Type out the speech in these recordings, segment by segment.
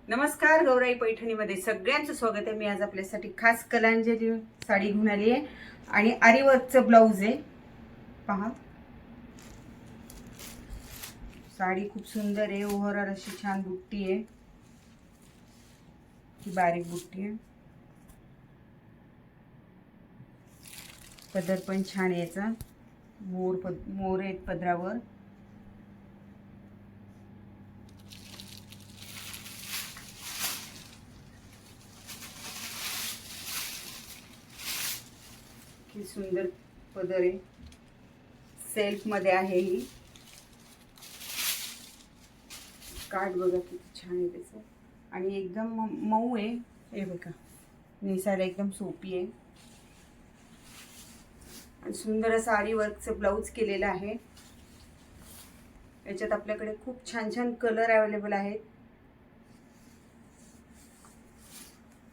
नमस्कार, गौराई पैठणीमध्ये सगळ्यांचं स्वागत आहे। मी आज आपल्यासाठी खास कलांजली साडी घेऊन आली आहे आणि आरीवर्कचं ब्लाऊज आहे। पहा, साडी खूप सुंदर आहे। ओव्हरऑल अशी छान बुट्टी आहे, ही बारीक बुट्टी आहे। पदर पण छान आहे याचा, मोर आहेत पदरावर। ही सुंदर पदर आहे, सेल्फ मध्ये आहे। ही काठ बघा किती छान आहे त्याचं, आणि एकदम मऊ आहे। हे बघा, नेसायला एकदम सोपी आहे आणि सुंदर असं आरी वर्कचं ब्लाऊज केलेलं आहे। याच्यात आपल्याकडे खूप छान छान कलर अवेलेबल आहेत।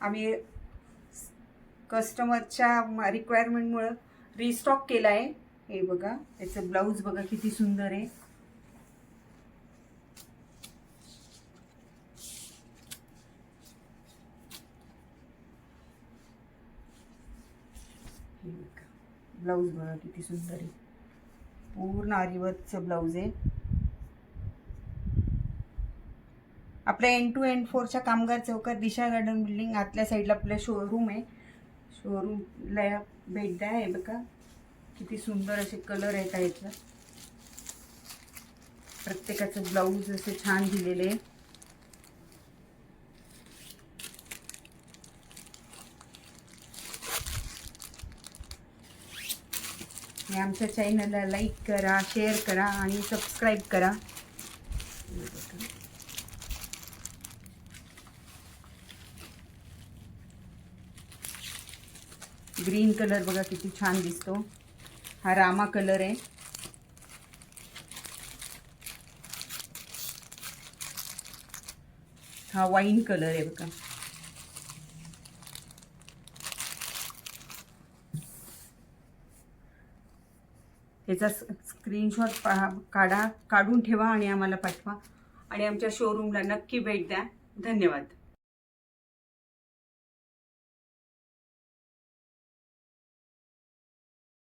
आम्ही कस्टमरच्या रिक्वायरमेंटमुळे रिस्टॉक केला आहे। हे बघा, याचं ब्लाऊज बघा किती सुंदर आहे। ब्लाऊज बघा किती सुंदर आहे, पूर्ण आरीवर्कचं ब्लाऊज आहे। आपल्या N2 N4च्या कामगार चौकात दिशा गार्डन बिल्डिंग आतल्या साईडला आपलं शोरूम आहे। शोरूमला भेट द्या। हे बघा किती सुंदर असे कलर आहेत याच्यात, प्रत्येकाचं ब्लाऊज असे छान दिलेले आहे। आमच्या चॅनलला लाईक करा, शेअर करा आणि सबस्क्राईब करा। ग्रीन कलर बघा किती छान दिसतो, हा रामा कलर आहे। हा वाईन कलर आहे बघा। याचा स्क्रीनशॉट काढून ठेवा आणि आम्हाला पाठवा, आणि आमच्या शोरूमला नक्की भेट द्या। धन्यवाद।